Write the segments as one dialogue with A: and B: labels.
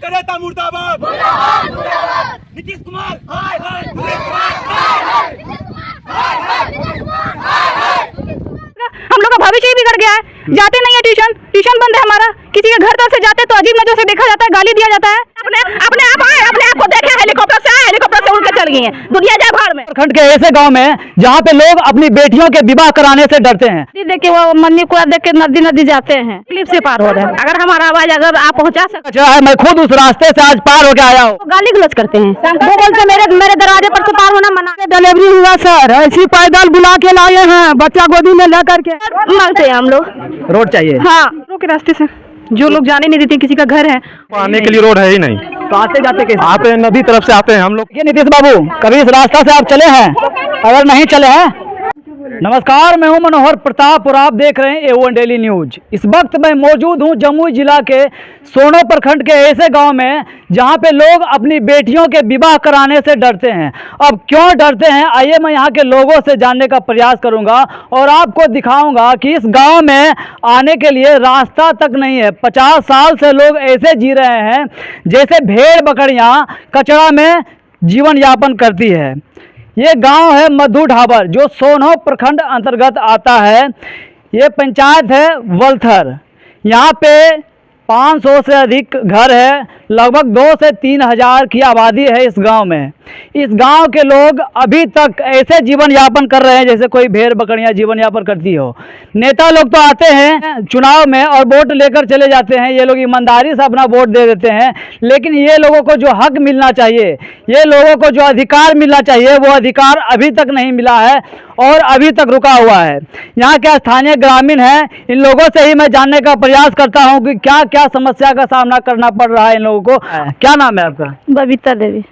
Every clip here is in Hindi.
A: का नेता मुर्दाबाद, नीतीश कुमार हाय हाय,
B: हम लोग का भविष्य ही बिगड़ गया है। जाते नहीं है ट्यूशन बंद है हमारा। किसी के घर तरफ से जाते तो अजीब नजर से देखा जाता है, गाली दिया जाता है। अपने आप को देखे, हेलीकॉप्टर से उड़ के चल गई है, दुनिया जाए भाड़ में।
C: प्रखंड के ऐसे गांव में जहां पे लोग अपनी बेटियों के विवाह कराने से डरते हैं।
B: देख के वो मन्नी कूड़ा देख के नदी जाते हैं, क्लिप से पार हो रहे हैं। अगर हमारा आवाज अगर आप पहुंचा सकते
C: है, मैं खुद उस रास्ते से आज पार होके आया हूँ।
B: गाली गलौज करते हैं, वो बोलते मेरे दरवाजे पर से पार होना मना।
C: डिलीवरी हुआ सर, ऐसी पैदल बुला के लाए हैं, बच्चा गोदी में लेकर के।
B: मांगते हैं हम लोग
C: रोड चाहिए।
B: हाँ, रोड के रास्ते से जो लोग जाने नहीं देते, किसी का घर है
D: आने के लिए रोड है ही नहीं।
C: तो आते जाते कैसे?
D: आप नदी तरफ से आते हैं हम लोग।
C: ये नीतीश बाबू, कभी इस रास्ता से आप चले हैं? अगर नहीं चले हैं, नमस्कार, मैं हूं मनोहर प्रताप और आप देख रहे हैं A1 डेली न्यूज। इस वक्त मैं मौजूद हूं जमुई जिला के सोनो प्रखंड के ऐसे गांव में जहां पे लोग अपनी बेटियों के विवाह कराने से डरते हैं। अब क्यों डरते हैं, आइए मैं यहां के लोगों से जानने का प्रयास करूंगा और आपको दिखाऊंगा कि इस गांव में आने के लिए रास्ता तक नहीं है। 50 साल से लोग ऐसे जी रहे हैं जैसे भेड़ बकरियां कचरा में जीवन यापन करती है। ये गांव है मधु ढाबर, जो सोनो प्रखंड अंतर्गत आता है। ये पंचायत है वलथर। यहाँ पे 500 से अधिक घर है, लगभग 2 से 3 हज़ार की आबादी है इस गांव में। इस गांव के लोग अभी तक ऐसे जीवन यापन कर रहे हैं जैसे कोई भेड़ बकरियां जीवन यापन करती हो। नेता लोग तो आते हैं चुनाव में और वोट लेकर चले जाते हैं, ये लोग ईमानदारी से अपना वोट दे देते हैं, लेकिन ये लोगों को जो हक मिलना चाहिए, ये लोगों को जो अधिकार मिलना चाहिए, वो अधिकार अभी तक नहीं मिला है और अभी तक रुका हुआ है। यहाँ के स्थानीय ग्रामीण हैं, इन लोगों से ही मैं जानने का प्रयास करता हूँ कि क्या क्या समस्या का सामना करना पड़ रहा है इन लोगों को। क्या नाम है आपका?
B: बबीता देवी।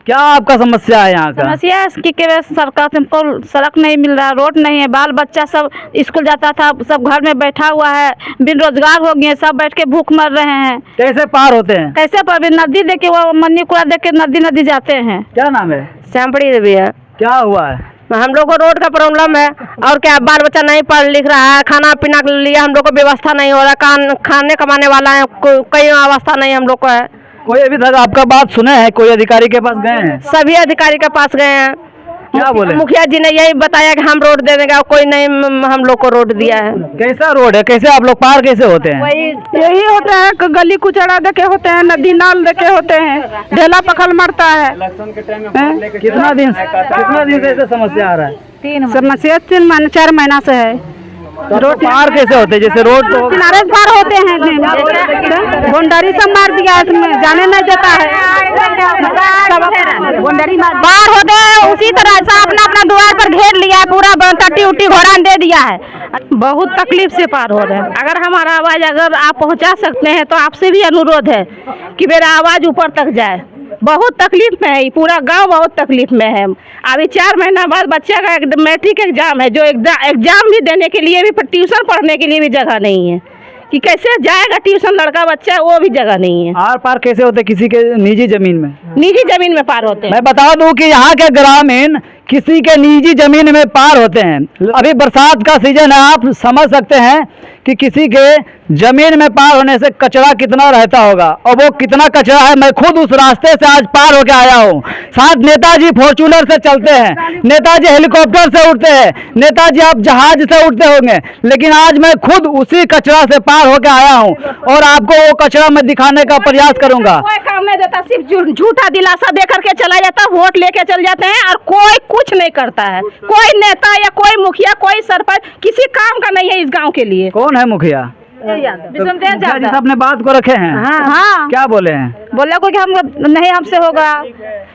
C: क्या आपका समस्या है यहाँ का?
B: समस्या है कि सरकार से हमको सड़क नहीं मिल रहा, रोड नहीं है, बाल बच्चा सब स्कूल जाता था, सब घर में बैठा हुआ है, बिन रोजगार हो गए, सब बैठ के भूख मर रहे हैं।
C: कैसे पार होते हैं?
B: कैसे पार? नदी देख के वो मन्नी कूड़ा देख के नदी जाते हैं।
C: क्या नाम है?
B: श्यामपड़ी देवी है।
C: क्या हुआ है?
B: हम लोग को रोड का प्रॉब्लम है और क्या, बाल बच्चा नहीं पढ़ लिख रहा है, खाना पीना के लिए हम लोग को व्यवस्था नहीं हो रहा, खाने कमाने वाला है कोई अवस्था नहीं हम लोग को है।
C: कोई अभी तक आपका बात सुने हैं? कोई अधिकारी के पास गए हैं?
B: सभी अधिकारी के पास गए हैं।
C: क्या बोले?
B: मुखिया जी ने यही बताया कि हम रोड दे देंगे, कोई नहीं हम लोग को रोड दिया है।
C: कैसा रोड है? कैसे आप लोग पार कैसे होते हैं?
B: यही होता है, गली कुचड़ा देखे होते हैं, नदी नाल देखे होते हैं, ढेला पखल मरता है।
C: कितना दिन से ऐसे समस्या आ रहा है?
B: समस्या 4 महीना से है।
C: रोड पार कैसे होते हैं? जैसे रोड तो
B: किनारे पार होते हैं, बोंडरी सब मार दिया, इसमें जाने नहीं देता है, पार होते हैं उसी तरह से अपना अपना द्वार पर घेर लिया है, पूरा टट्टी उट्टी घोड़ा दे दिया है। बहुत तकलीफ से पार हो रहे हैं। अगर हमारा आवाज अगर आप पहुंचा सकते हैं तो आपसे भी अनुरोध है कि मेरा आवाज ऊपर तक जाए। बहुत तकलीफ में है, पूरा गांव बहुत तकलीफ में है। अभी 4 महीना बाद बच्चे का मैट्रिक एग्जाम है, जो एग्जाम भी देने के लिए भी, ट्यूशन पढ़ने के लिए भी जगह नहीं है कि कैसे जाएगा ट्यूशन लड़का बच्चा, वो भी जगह नहीं है।
C: आर पार कैसे होते? किसी के निजी जमीन में?
B: निजी जमीन में पार होते हैं।
C: मैं बता दूं कि यहाँ के ग्रामीण किसी के निजी जमीन में पार होते हैं। अभी बरसात का सीजन है, आप समझ सकते हैं कि किसी के जमीन में पार होने से कचरा कितना रहता होगा, और वो कितना कचरा है। मैं खुद उस रास्ते से आज पार होके आया हूँ। साथ नेताजी फॉर्च्यूनर से चलते हैं, नेताजी हेलीकॉप्टर से उड़ते हैं, नेताजी आप जहाज से उड़ते होंगे, लेकिन आज मैं खुद उसी कचरा से पार होके आया हूँ और आपको वो कचरा मैं दिखाने का प्रयास करूंगा।
B: कोई काम नहीं देता, सिर्फ झूठा दिलासा दे करके चला जाता, वोट लेके चल जाते हैं और कोई कुछ नहीं करता है। कोई नेता या कोई मुखिया, कोई सरपंच किसी काम का नहीं है इस गाँव के लिए।
C: कौन है मुखिया? अपने बात को रखे हैं।
B: हाँ,
C: क्या बोले हैं?
B: बोले को कि हम नहीं, हमसे होगा,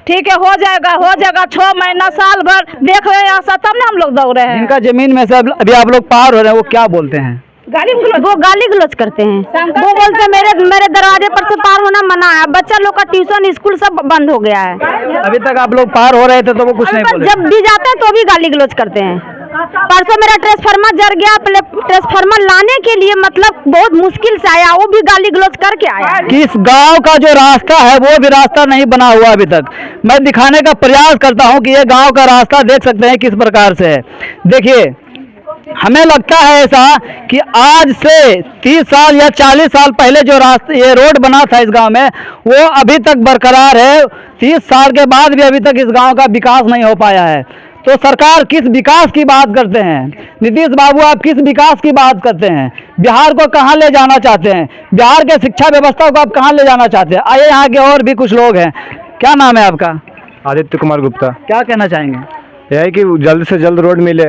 B: ठीक है हो जाएगा 6 महीना साल भर देख रहे हैं, तब ना हम लोग दौड़ रहे हैं।
C: जिनका जमीन में से अभी आप लोग पार हो रहे हैं, वो क्या बोलते हैं?
B: वो गाली गलौज करते हैं। वो बोलते हैं मेरे दरवाजे पर से पार होना मना है, बच्चा लोग का ट्यूशन स्कूल सब बंद हो गया है।
C: अभी तक आप लोग पार हो रहे थे तो वो कुछ नहीं बोले?
B: जब भी जाते हैं तो भी गाली गलौज करते हैं। परसों मेरा ट्रांसफार्मर जल गया, ट्रांसफार्मर लाने के लिए मतलब बहुत मुश्किल से आया, वो भी गाली गलौज करके आया।
C: इस गांव का जो रास्ता है वो भी रास्ता नहीं बना हुआ अभी तक। मैं दिखाने का प्रयास करता हूं कि ये गांव का रास्ता देख सकते हैं किस प्रकार से है। देखिए, हमें लगता है ऐसा कि आज से 30 साल या 40 साल पहले जो रास्ते ये रोड बना था इस गांव में वो अभी तक बरकरार है। 30 साल के बाद भी अभी तक इस गांव का विकास नहीं हो पाया है। तो सरकार किस विकास की बात करते हैं? नीतीश बाबू आप किस विकास की बात करते हैं? बिहार को कहाँ ले जाना चाहते हैं? बिहार के शिक्षा व्यवस्था को आप कहाँ ले जाना चाहते हैं? आइए यहाँ के और भी कुछ लोग हैं। क्या नाम है आपका?
E: आदित्य कुमार गुप्ता।
C: क्या कहना चाहेंगे?
E: यह है कि जल्द से जल्द रोड मिले।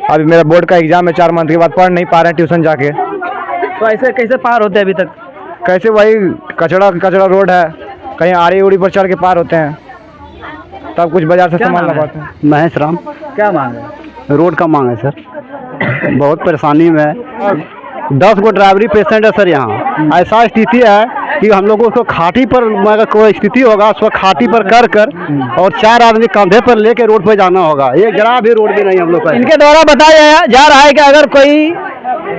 E: अभी मेरा बोर्ड का एग्जाम है, 4 मंथ के बाद पढ़ नहीं पा रहे हैं ट्यूशन जाके।
C: तो ऐसे कैसे पार होते हैं अभी तक?
E: कैसे वही कचड़ा रोड है, कहीं आड़ी उड़ी पर चढ़ के पार होते हैं, तब कुछ बाजार से सामान लगाते हैं।
C: महेश राम। क्या मांग है?
E: रोड का मांग है सर, बहुत परेशानी में है। 10 गो ड्राइवरी पेशेंट है सर यहाँ। ऐसा स्थिति है कि हम लोग को उसको खाटी पर अगर कोई स्थिति होगा उसको खाटी पर कर और 4 आदमी कंधे पर लेके रोड पर जाना होगा। एक जरा भी रोड भी नहीं हम लोग का।
C: इनके द्वारा बताया जा रहा है कि अगर कोई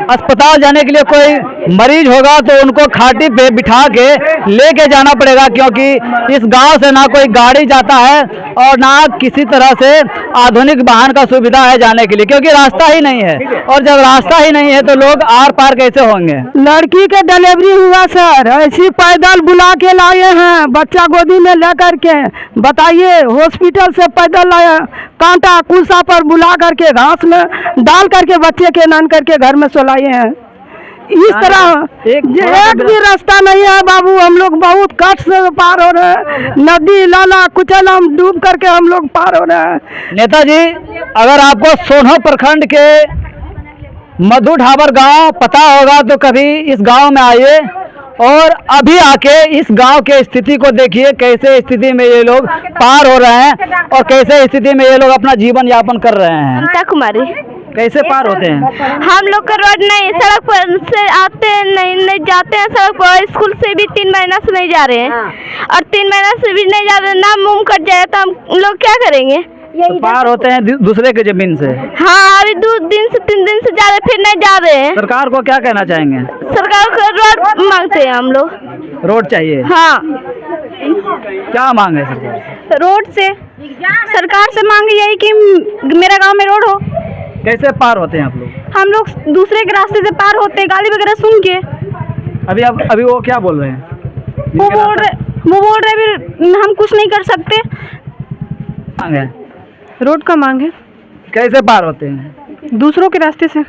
C: अस्पताल जाने के लिए कोई मरीज होगा तो उनको खाटी पे बिठा के लेके जाना पड़ेगा, क्योंकि इस गांव से ना कोई गाड़ी जाता है और ना किसी तरह से आधुनिक वाहन का सुविधा है जाने के लिए, क्योंकि रास्ता ही नहीं है। और जब रास्ता ही नहीं है तो लोग आर पार कैसे होंगे?
B: लड़की के डिलीवरी हुआ सर, ऐसी पैदल बुला के लाए हैं, बच्चा गोदी में लेकर के। बताइए, हॉस्पिटल से पैदल लाया, कांटा कुर्सा पर बुला करके घास में डाल करके बच्चे के नान करके घर में सोलाए हैं। इस तरह एक भी रास्ता नहीं है बाबू। हम लोग बहुत कष्ट से पार हो रहे हैं। नदी लाला कुचल हम डूब करके हम लोग पार हो रहे हैं।
C: नेताजी, अगर आपको सोनो प्रखंड के मधु ढाबर गांव पता होगा तो कभी इस गांव में आइए और अभी आके इस गांव के स्थिति को देखिए, कैसे स्थिति में ये लोग पार हो रहे हैं और कैसे स्थिति में ये लोग अपना जीवन यापन कर रहे हैं।
B: ममता कुमारी।
C: कैसे पार होते हैं?
B: हम लोग का रोड नहीं, सड़क पर से आते हैं, नहीं जाते हैं सड़क पर। स्कूल से भी 3 महीना से नहीं जा रहे हैं और 3 महीना से भी नहीं जा रहे। नाम मुंह कट जाए तो हम लोग क्या करेंगे?
C: तो पार होते हैं दूसरे के जमीन से।
B: हाँ, अभी 2 दिन से 3 दिन से जा रहे, फिर नहीं जा रहे हैं।
C: सरकार को क्या कहना चाहेंगे?
B: सरकार को रोड मांगते हैं हम लोग।
C: रोड चाहिए।
B: हाँ,
C: क्या मांग है सरकार?
B: रोड से सरकार से मांग यही कि मेरा गांव में रोड हो।
C: कैसे पार होते हैं आप लोग?
B: हम लोग दूसरे के रास्ते से पार होते हैं, गाली वगैरह सुन के।
C: अभी वो क्या बोल रहे हैं?
B: वो बोल रहे भी हम कुछ नहीं कर सकते।
C: मांग है,
B: रोड का मांग है।
C: कैसे पार होते हैं?
B: दूसरों के रास्ते से,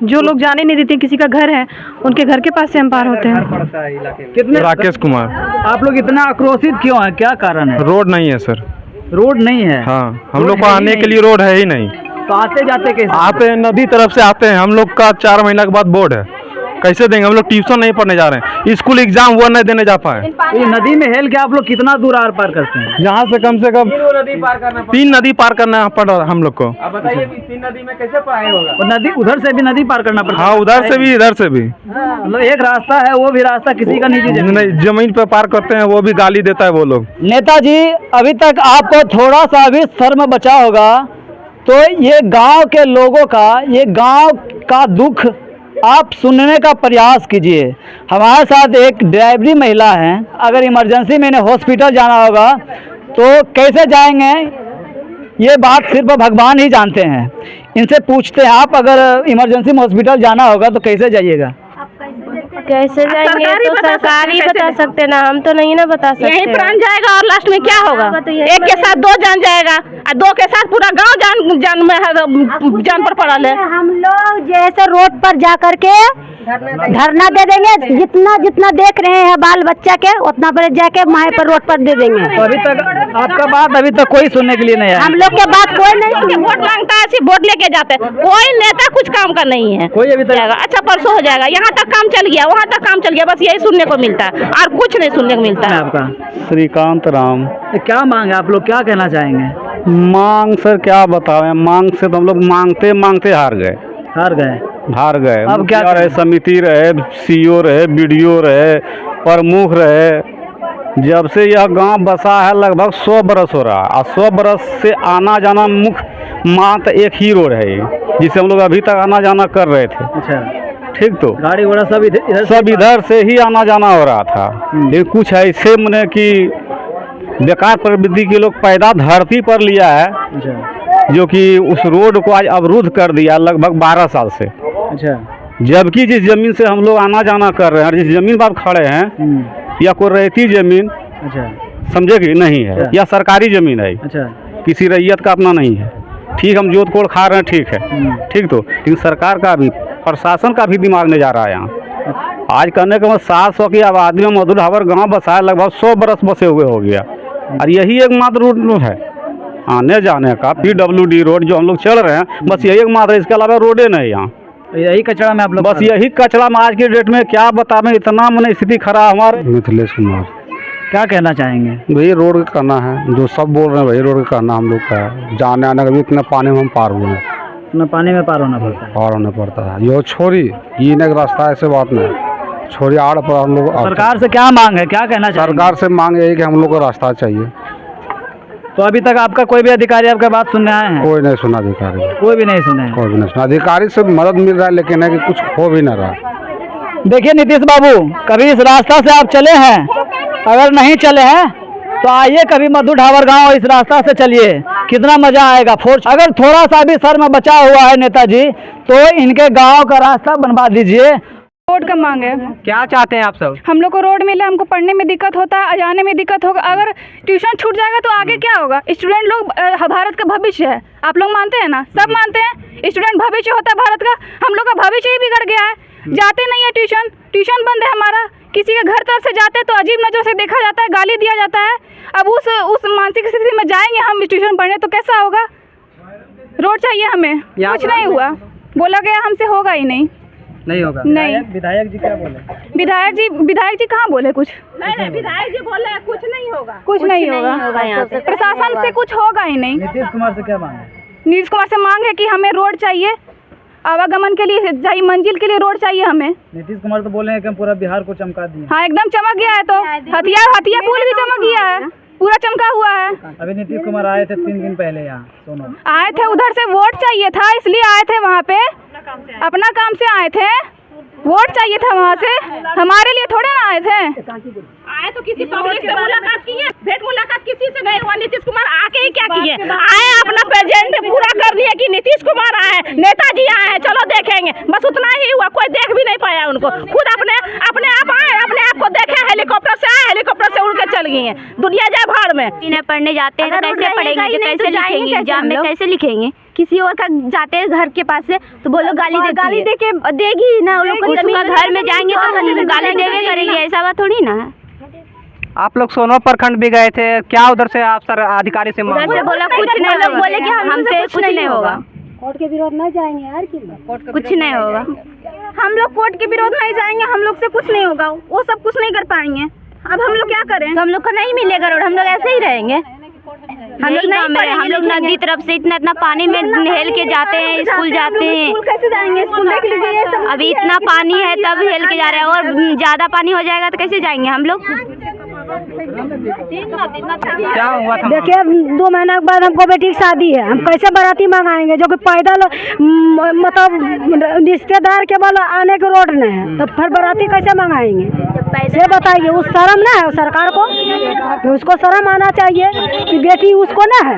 B: जो लोग जाने नहीं देते, किसी का घर है उनके घर के पास से हम पार होते हैं।
C: कितने?
D: राकेश कुमार।
C: आप लोग इतना आक्रोशित क्यों हैं? क्या कारण है?
D: रोड नहीं है सर।
C: रोड नहीं है?
D: हाँ, हम लोग को आने के लिए रोड है ही नहीं।
C: तो आते जाते कैसे?
D: आते हैं नदी तरफ से आते हैं। हम लोग का 4 महीना के बाद बोर्ड है, कैसे देंगे? हम लोग ट्यूशन नहीं पढ़ने जा रहे हैं, स्कूल एग्जाम वो नहीं देने जा पाए।
C: ये नदी में हेल के आप लोग कितना दूर आर पार करते हैं?
D: यहाँ से कम 3 नदी पार करना पड़ रहा है हम लोग को।
E: अब बताइए 3 नदी में कैसे पार होगा?
C: और नदी उधर से भी नदी पार करना पड़ता है?
D: हाँ, उधर से भी इधर से भी।
C: मतलब एक रास्ता है, वो भी रास्ता किसी का निजी
D: नहीं, जमीन पे पार करते हैं, वो भी गाली देता है वो लोग।
C: नेताजी, अभी तक आपको थोड़ा सा भी शर्म बचा होगा तो ये गांव के लोगों का, ये गांव का दुख आप सुनने का प्रयास कीजिए। हमारे साथ एक ड्राइवरी महिला हैं। अगर इमरजेंसी में इन्हें हॉस्पिटल जाना होगा तो कैसे जाएंगे, ये बात सिर्फ भगवान ही जानते हैं। इनसे पूछते हैं, आप अगर इमरजेंसी में हॉस्पिटल जाना होगा तो कैसे जाइएगा?
B: कैसे जाएंगे? तो सरकार ही बता सकते ना, हम तो नहीं ना बता सकते।
F: यही प्राण जाएगा और लास्ट में क्या होगा? एक के साथ 2 जान जाएगा और 2 के साथ पूरा गांव जान पर पड़ा है।
G: हम लोग जैसे रोड पर जा करके धरना दे देंगे, जितना देख रहे हैं बाल बच्चा के उतना पर जाके वहाँ पर रोड पर दे देंगे।
C: तो अभी तक आपका बात अभी तक कोई सुनने के लिए नहीं आया?
G: हम लोग के बात कोई नहीं।
F: वोट मांगता है, सिर्फ वोट लेके जाते हैं, कोई नेता कुछ काम का नहीं है।
C: कोई अभी तक?
F: अच्छा, परसों हो जाएगा, यहाँ तक काम चल गया, वहाँ तक काम चल गया, बस यही सुनने को मिलता है और कुछ नहीं सुनने को मिलता है।
C: आपका?
E: श्रीकांत राम।
C: क्या मांग है? आप लोग क्या कहना चाहेंगे?
E: मांग सर क्या बताएं, मांग से तो हम लोग मांगते मांगते हार गए।
C: अब क्या
E: रहे? समिति रहे, सीओ रहे, बीडीओ रहे, प्रमुख रहे। जब से यह गांव बसा है लगभग 100 बरस हो रहा है और 100 बरस से आना जाना मुख्य मात्र एक ही रोड है जिसे हम लोग अभी तक आना जाना कर रहे थे।
C: अच्छा,
E: ठीक। तो
C: गाड़ी घोड़ा सब
E: इधर से ही आना जाना हो रहा था। लेकिन कुछ ऐसे मने कि बेकार प्रवृत्ति के लोग पैदा धरती पर लिया है जो कि उस रोड को आज अवरुद्ध कर दिया लगभग 12 साल से।
C: अच्छा।
E: जबकि जिस जमीन से हम लोग आना जाना कर रहे हैं और जिस जमीन पर आप खड़े हैं या कोई रहती जमीन,
C: अच्छा,
E: समझे कि नहीं है, या सरकारी जमीन है,
C: अच्छा,
E: किसी रैयत का अपना नहीं है। ठीक, हम जोत कोड़ खा रहे हैं, ठीक है, ठीक, तो लेकिन सरकार का भी, प्रशासन का भी दिमाग नहीं जा रहा है यहाँ। आज करने के बाद 700 की आबादी में मधुर हवर गाँव बसाया लगभग 100 बरस बसे हुए हो गया, और यही एकमात्र रूट है आने जाने का। PWD रोड जो हम लोग चल रहे हैं, बस यही एकमात्र है, इसके अलावा रोडे नहीं यहाँ।
C: यही कचरा में आप लोग,
E: बस यही कचरा में आज की डेट में क्या बतावें, इतना मैंने स्थिति खराब। हमारे मिथिलेश कुमार,
C: क्या कहना चाहेंगे?
E: वही रोड का करना है, जो सब बोल रहे हैं वही रोड का करना हम लोग का है। जाने आने का भी इतना पानी में हम पार हुए हैं,
C: इतना पानी में पार होना पड़ता है,
E: पार होना पड़ता है। यो छोरी जीने का रास्ता ऐसे बात नहीं, छोरी आड़ पर हम लोग।
C: सरकार से क्या मांग है, क्या कहना चाहेंगे?
E: सरकार से मांग यही कि हम लोग को रास्ता चाहिए।
C: तो अभी तक आपका कोई भी अधिकारी आपका बात सुनने आए हैं?
E: कोई नहीं सुना अधिकारी,
C: कोई भी नहीं सुने?
E: कोई भी नहीं सुना। अधिकारी से मदद मिल रहा है, लेकिन है कि कुछ हो भी नहीं रहा।
C: देखिए नीतीश बाबू, कभी इस रास्ता से आप चले हैं? अगर नहीं चले हैं तो आइए कभी मधु ढावर गांव इस रास्ता से चलिए, कितना मजा आएगा। फोर्स अगर थोड़ा सा भी सर में बचा हुआ है नेताजी, तो इनके गांव का रास्ता बनवा दीजिए।
B: रोड का मांग है।
C: क्या चाहते हैं आप सब?
B: हम लोग को रोड मिले, हमको पढ़ने में दिक्कत होता है, जाने में दिक्कत होगा। अगर ट्यूशन छूट जाएगा तो आगे क्या होगा? स्टूडेंट लोग भारत का भविष्य है, आप लोग मानते हैं ना? सब मानते हैं स्टूडेंट भविष्य होता है भारत का। हम लोग का भविष्य ही बिगड़ गया है, जाते नहीं है ट्यूशन, ट्यूशन बंद है हमारा। किसी के घर तरफ से जाते तो अजीब नजर से देखा जाता है, गाली दिया जाता है। अब उस मानसिक स्थिति में जाएंगे हम ट्यूशन पढ़ने तो कैसा होगा? रोड चाहिए हमें। कुछ नहीं हुआ, बोला गया हमसे होगा ही नहीं
C: होगा।
B: नहीं।
C: विधायक जी क्या बोले?
B: विधायक जी कहाँ बोले कुछ? नहीं, विधायक जी बोले कुछ नहीं होगा, कुछ नहीं होगा। प्रशासन से कुछ होगा ही नहीं।
C: नीतीश कुमार से क्या मांग है?
B: नीतीश कुमार से मांग है कि हमें रोड चाहिए, आवागमन के लिए, सही मंजिल के लिए रोड चाहिए हमें।
C: नीतीश कुमार तो बोले हैं कि हम पूरा बिहार को चमका दिए।
B: हाँ, एकदम चमक गया है। तो हथिया पुल भी चमक गया है, पूरा चमका हुआ है।
C: अभी नीतीश कुमार आए थे 3 दिन पहले यहाँ सोनो,
B: आए थे, उधर से वोट चाहिए था इसलिए आए थे वहाँ पे, अपना काम से आए थे, वोट चाहिए था वहाँ से, हमारे लिए थोड़े ना आए थे। आए तो किसी पब्लिक से मुलाकात किए, भेंट मुलाकात किसी से नहीं हुआ। नीतीश कुमार आके ही क्या किए? आए, अपना प्रेजेंट पूरा कर दिया कि नीतीश कुमार आए, नेताजी आए हैं, चलो देखेंगे, बस उतना ही हुआ। कोई देख भी नहीं पाया उनको, खुद अपने आप आए, अपने आप को देखे, हेलीकॉप्टर से आए, हेलीकॉप्टर से उड़ के चल गई हैं, दुनिया जाए भाड़ में।
F: इन्हें पढ़ने जाते हैं तो कैसे पढ़ेंगे, कैसे लिखेंगे, एग्जाम में कैसे लिखेंगे? किसी और का जाते हैं घर के पास से तो बोलो गाली दे के देगी ना, उन लोग को जमीन घर में जाएंगे तो गाली देके करेंगे, ऐसा बात थोड़ी ना है।
C: आप लोग सोनो प्रखंड भी गए थे, क्या उधर से आप सर अधिकारी से मांग?
F: उधर से बोला कुछ नहीं, लोग बोले कि हमसे कुछ नहीं होगा,
G: कोर्ट के विरोध नहीं जाएंगे यार,
F: कुछ नहीं होगा।
B: हम लोग कोर्ट के विरोध नहीं जाएंगे, हम लोग से कुछ नहीं होगा, वो सब कुछ नहीं कर पाएंगे। अब हम लोग क्या करें?
F: तो हम लोग को नहीं मिलेगा रोड, हम लोग ऐसे ही रहेंगे। हम लोग नहीं पढ़ेंगे, हम लोग नदी तरफ से इतना पानी में नहल के जाते हैं, स्कूल जाते हैं।
B: स्कूल कैसे जाएंगे? स्कूल देख लीजिए,
F: अभी इतना पानी है तब हेल के जा रहे हैं, और ज्यादा पानी हो जाएगा तो कैसे जाएंगे हम लोग?
C: क्या हुआ था?
G: देखिए 2 महीना के बाद हमको बेटी की शादी है, हम कैसे बाराती मंगाएंगे जो कि पैदल मतलब रिश्तेदार के बोलो आने के रोड नहीं है, तो फिर बाराती कैसे मंगाएंगे? ये बताइए, उस शर्म ना है सरकार को? उसको शर्म आना चाहिए कि बेटी उसको ना है।